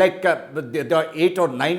like the 8 or 9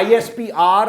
ISPR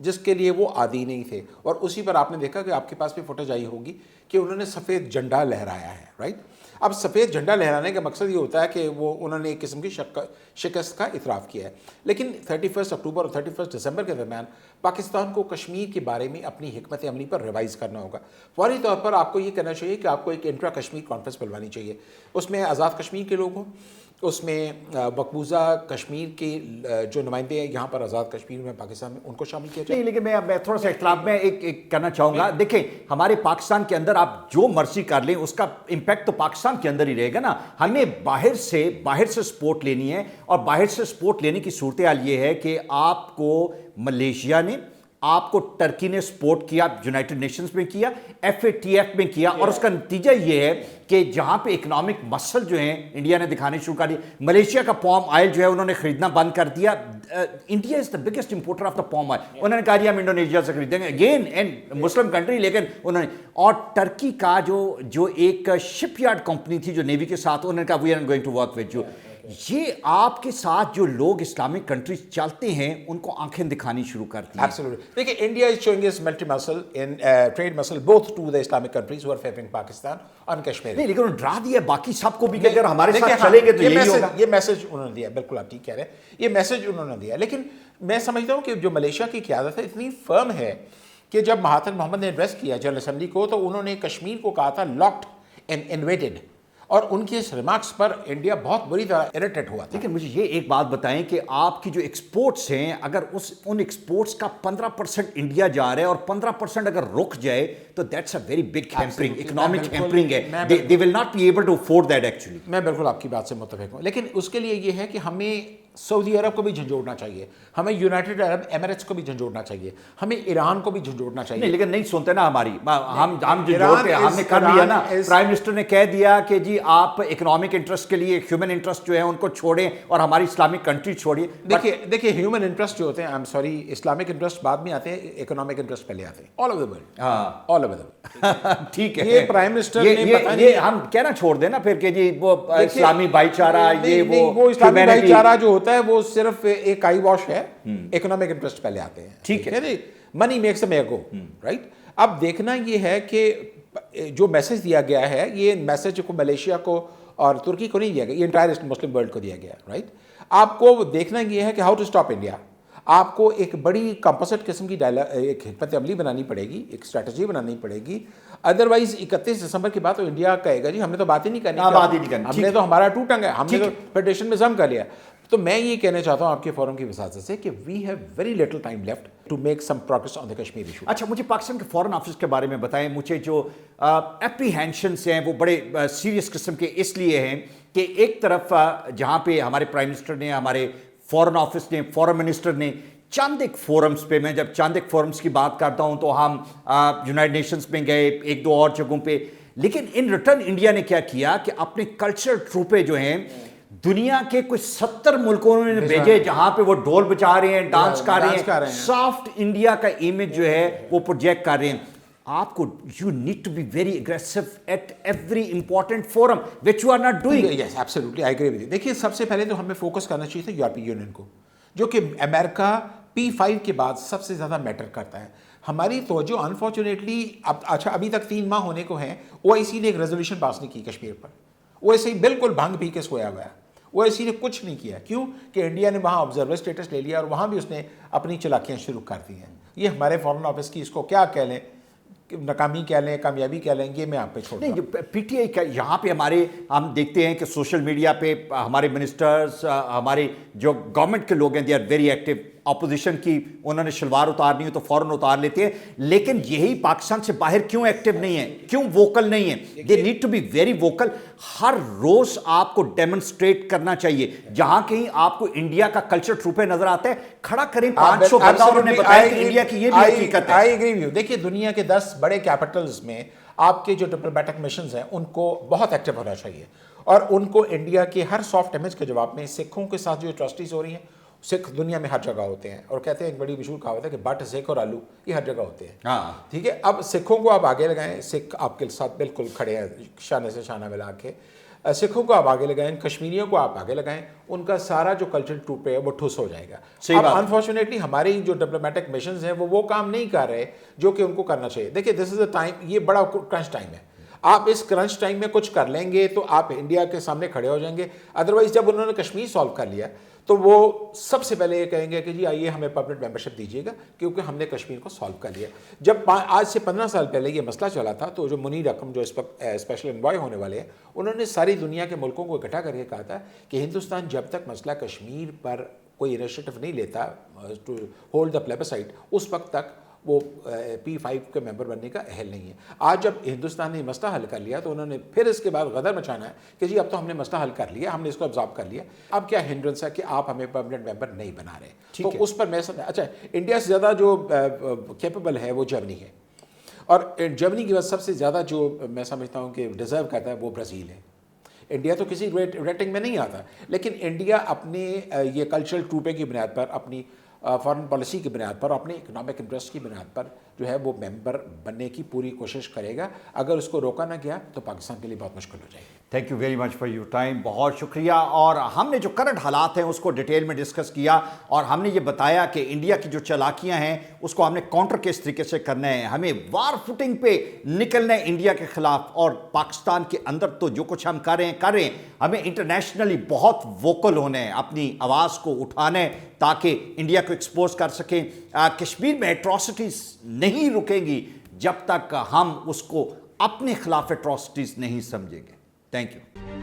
جس کے لیے وہ عادی نہیں تھے. اور اسی پر آپ نے دیکھا کہ آپ کے پاس بھی فوٹیج آئی ہوگی کہ انہوں نے سفید جھنڈا لہرایا ہے, رائٹ. اب سفید جھنڈا لہرانے کا مقصد یہ ہوتا ہے کہ وہ انہوں نے ایک قسم کی شکست کا اعتراف کیا ہے. لیکن 31 اکتوبر اور 31 دسمبر کے درمیان پاکستان کو کشمیر کے بارے میں اپنی حکمت عملی پر ریوائز کرنا ہوگا. فوری طور پر آپ کو یہ کرنا چاہیے کہ آپ کو ایک انٹرا کشمیر کانفرنس بلوانی چاہیے. اس میں آزاد کشمیر کے لوگ ہوں, اس میں مقبوضہ کشمیر کے جو نمائندے ہیں یہاں پر آزاد کشمیر میں پاکستان میں ان کو شامل کیا جائے. نہیں, لیکن میں تھوڑا سا اختلاف میں ایک کرنا چاہوں گا. دیکھیں, ہمارے پاکستان کے اندر آپ جو مرضی کر لیں اس کا امپیکٹ تو پاکستان کے اندر ہی رہے گا نا. ہمیں باہر سے سپورٹ لینی ہے, اور باہر سے سپورٹ لینے کی صورتحال یہ ہے کہ آپ کو ملیشیا نے, آپ کو ٹرکی نے سپورٹ کیا, یونائٹڈ نیشنز میں کیا, FATF میں کیا, اور اس کا نتیجہ یہ ہے کہ جہاں پہ اکنامک مسل جو ہیں انڈیا نے دکھانے شروع کر دی. ملیشیا کا پام آئل جو ہے انہوں نے خریدنا بند کر دیا. India is the biggest importer of the palm oil. انہوں نے کہا جی ہم انڈونیشیا سے خریدیں گے, اگین اینڈ مسلم کنٹری, لیکن انہوں نے, اور ٹرکی کا جو ایک شپ یارڈ کمپنی تھی جو نیوی کے ساتھ, انہوں نے کہا we are going to work with you. یہ آپ کے ساتھ جو لوگ اسلامک کنٹریز چلتے ہیں ان کو آنکھیں دکھانی شروع کرتی ہیں. Absolutely. دیکھیں, India is شوئنگ its military muscle in trade muscle both to the Islamic countries who are favoring Pakistan on Kashmir. نہیں, لیکن انہوں نے ڈرا دیا باقی سب کو بھی کہ اگر ہمارے ساتھ چلیں گے تو یہی ہوگا. یہ میسج انہوں نے دیا, بالکل آپ ٹھیک کہہ رہے ہیں, یہ میسج انہوں نے دیا. لیکن میں سمجھتا ہوں کہ جو ملیشیا کی قیادت ہے اتنی فرم ہے کہ جب مہاتر محمد نے ایڈریس کیا جنرل اسمبلی کو تو انہوں نے کشمیر کو کہا تھا لاکڈ اینڈ انویڈڈ, اور ان کے اس ریمارکس پر انڈیا بہت بری طرح اریٹیٹ ہوا تھا. لیکن مجھے یہ ایک بات بتائیں کہ آپ کی جو ایکسپورٹس ہیں, اگر ان ایکسپورٹس کا 15% انڈیا جا رہا ہے اور 15% اگر رک جائے تو that's a very big hampering, economic hampering ہے. They will not be able to afford that actually. میں بالکل آپ کی بات سے متفق ہوں, لیکن اس کے لیے یہ ہے کہ ہمیں سعودی عرب کو بھی جھنجھوڑنا چاہیے, ہمیں یونائٹڈ عرب ایمریٹس کو بھی جھنجھوڑنا چاہیے, ہمیں ایران کو بھی جھنجھوڑنا چاہیے. نہیں, لیکن نہیں سنتے نا ہماری, ہم جھنجھوڑتے, ہم نے کر لیا نا. پرائم منسٹر نے کہہ دیا کہ جی آپ اکنامک انٹرسٹ کے لیے ہیومن انٹرسٹ جو ہے ان کو چھوڑیں اور ہماری اسلامک کنٹری چھوڑیے. دیکھیے ہیومن انٹرسٹ جو ہوتے ہیں, اسلامک انٹرسٹ بعد میں آتے ہیں, اکنامک انٹرسٹ پہلے آتے ہیں. All over the world, all over the world. ٹھیک ہے, یہ پرائم منسٹر نے پتہ نہیں, ہم کہنا چھوڑ دیں نا پھر کہ جی وہ اسلامی بھائی چارہ, یہ وہ اسلامی بھائی چارہ جو ہوتا ہے وہ صرف ایک آئی واش ہے. اکنامک انٹرسٹ پہلے آتے ہیں. ٹھیک ہے, money makes a mare go, right. اب دیکھنا یہ ہے کہ جو میسج دیا گیا ہے, یہ میسج کو ملیشیا کو اور ترکی کو نہیں دیا گیا, یہ انٹائر مسلم ورلڈ کو دیا گیا, رائٹ. آپ کو دیکھنا یہ ہے کہ ہاؤ ٹو اسٹاپ انڈیا. آپ کو ایک بڑی کمپوزٹ قسم کی ایک حکمت عملی بنانی پڑے گی, ایک اسٹریٹجی بنانی پڑے گی. ادروائز 31 دسمبر کے بعد تو انڈیا کہے گا جی ہم نے تو بات ہی نہیں کرنی, ہم نے تو ہمارا ٹو ٹنگ ہے, ہم نے تو فیڈریشن میں ضم کر لیا. تو میں یہ کہنا چاہتا ہوں آپ کے فورم کی وساطت سے کہ we have very little time left to make some progress on the Kashmir issue. اچھا, مجھے پاکستان کے فارن آفس کے بارے میں بتائیں. مجھے جو اپریہینشنس ہیں وہ بڑے سیریس قسم کے اس لیے ہیں کہ ایک طرف جہاں پہ ہمارے پرائم منسٹر نے, ہمارے فارن آفس نے, فارن منسٹر نے چند ایک فورمز پہ, میں جب چند ایک فورمز کی بات کرتا ہوں تو ہم یونائٹڈ نیشنز میں گئے, ایک دو اور جگہوں پہ, لیکن ان ریٹرن انڈیا نے کیا کیا کہ اپنے کلچر ٹروپے جو ہیں دنیا کے کوئی 70 ملکوں نے بھیجے جہاں پہ وہ ڈھول بجا رہے ہیں, ڈانس کر رہے ہیں, سافٹ انڈیا کا امیج جو ہے وہ پروجیکٹ کر رہے ہیں. آپ کو you need to be very aggressive at every important forum which you are not doing. Yes absolutely I agree with you. دیکھیے سب سے پہلے تو ہمیں فوکس کرنا چاہیے تھا یورپی یونین کو, جو کہ امریکہ P5 کے بعد سب سے زیادہ میٹر کرتا ہے. ہماری توجہ انفارچونیٹلی ابھی تک 3 ماہ ہونے کو ہیں, OIC نے ایک ریزولوشن پاس نہیں کی کشمیر پر. OIC بالکل بھنگ پی کے سویا ہوا ہے. OIC نے کچھ نہیں کیا. کیوں کہ انڈیا نے وہاں آبزرور اسٹیٹس لے لیا اور وہاں بھی اس نے اپنی چلاکیاں شروع کر دی ہیں. یہ ہمارے فارن آفس کی اس کو کیا کہہ لیں, ناکامی کہہ لیں, کامیابی کہہ لیں, یہ میں آپ پہ چھوڑ دوں. نہیں, پی ٹی آئی کا یہاں پہ ہم دیکھتے ہیں کہ سوشل میڈیا پہ ہمارے منسٹرز, ہمارے جو گورنمنٹ کے لوگ ہیں, they are very active. Opposition کی انہوں نے شلوار اتارنی ہو تو فوراً اتار لیتے ہیں, لیکن یہی پاکستان سے باہر کیوں ایکٹیو نہیں ہے, کیوں ووکل نہیں ہے؟ They need to be very vocal. ہر روز آپ کو ڈیمونسٹریٹ کرنا چاہیے. جہاں کہیں آپ کو انڈیا کا کلچر ٹروپے نظر آتا ہے, کھڑا کریں 500 بندہ, انہوں نے بتایا کہ انڈیا کی یہ بھی حقیقت ہے. آئی ایگری ود یو. دیکھیے دنیا کے 10 بڑے کیپٹلز میں آپ کے جو ڈپلومیٹک مشنز ہیں ان کو بہت ایکٹیو ہونا چاہیے, اور ان کو انڈیا کے ہر سافٹ امیج کے جواب میں سکھوں کے ساتھ جو اٹراسٹیز ہو رہی ہیں, سکھ دنیا میں ہر جگہ ہوتے ہیں, اور کہتے ہیں ایک بڑی مشہور کہاوت ہے کہ بٹ, سکھ اور آلو یہ ہر جگہ ہوتے ہیں. ٹھیک ہے, اب سکھوں کو آپ آگے لگائیں, سکھ آپ کے ساتھ بالکل کھڑے ہیں شانے سے شانہ ملا کے. سکھوں کو آپ آگے لگائیں, کشمیریوں کو آپ آگے لگائیں, ان کا سارا جو کلچرل ٹروپ ہے وہ ٹھوس ہو جائے گا. اب انفارچونیٹلی ہماری جو ڈپلومیٹک مشنز ہیں وہ کام نہیں کر رہے جو کہ ان کو کرنا چاہیے. دیکھیے دس از اے ٹائم, یہ بڑا کرنچ ٹائم ہے. آپ اس کرنچ ٹائم میں کچھ کر لیں گے تو آپ انڈیا کے سامنے کھڑے ہو جائیں گے. ادروائز جب انہوں نے کشمیر سالو کر لیا تو وہ سب سے پہلے یہ کہیں گے کہ جی آئیے ہمیں پرمننٹ ممبرشپ دیجیے گا کیونکہ ہم نے کشمیر کو سالو کر لیا. جب آج سے 15 سال پہلے یہ مسئلہ چلا تھا تو جو منیر اکرم جو اس وقت اسپیشل انوائے ہونے والے ہیں, انہوں نے ساری دنیا کے ملکوں کو اکٹھا کر کے کہا تھا کہ ہندوستان جب تک مسئلہ کشمیر پر کوئی انیشیٹو نہیں لیتا ٹو ہولڈ دا پلیبسائٹ, اس وقت تک وہ P5 کے ممبر بننے کا اہل نہیں ہے. آج جب ہندوستان نے مسئلہ حل کر لیا تو انہوں نے پھر اس کے بعد غدر مچانا ہے کہ جی اب تو ہم نے مسئلہ حل کر لیا, ہم نے اس کو ابزارب کر لیا, اب کیا ہنڈرنس ہے کہ آپ ہمیں پرمننٹ ممبر نہیں بنا رہے. تو اس پر میں اچھا انڈیا سے زیادہ جو کیپیبل ہے وہ جرمنی ہے, اور جرمنی کے بعد سب سے زیادہ جو میں سمجھتا ہوں کہ ڈیزرو کرتا ہے وہ برازیل ہے. انڈیا تو کسی ریٹنگ میں نہیں آتا, لیکن انڈیا اپنے یہ کلچرل ٹروپے کی بنیاد پر, اپنی فارن پالیسی کی بنیاد پر, اپنے اکنامک انٹرسٹ کی بنیاد پر جو ہے وہ ممبر بننے کی پوری کوشش کرے گا. اگر اس کو روکا نہ گیا تو پاکستان کے لیے بہت مشکل ہو جائے گی. Thank you very much for your time, بہت شکریہ. اور ہم نے جو کرنٹ حالات ہیں اس کو ڈیٹیل میں ڈسکس کیا, اور ہم نے یہ بتایا کہ انڈیا کی جو چالاکیاں ہیں اس کو ہم نے کاؤنٹر کس طریقے سے کرنا ہے. ہمیں وار فوٹنگ پہ نکلنا ہے انڈیا کے خلاف, اور پاکستان کے اندر تو جو کچھ ہم کر رہے ہیں ہمیں انٹرنیشنلی بہت ووکل ہونا ہے, اپنی آواز کو اٹھانا ہے تاکہ انڈیا کو ایکسپوز کر سکیں. کشمیر میں ایٹراسٹیز نہیں رکیں گی جب تک ہم اس کو اپنے خلاف ایٹراسٹیز نہیں سمجھیں گے. Thank you.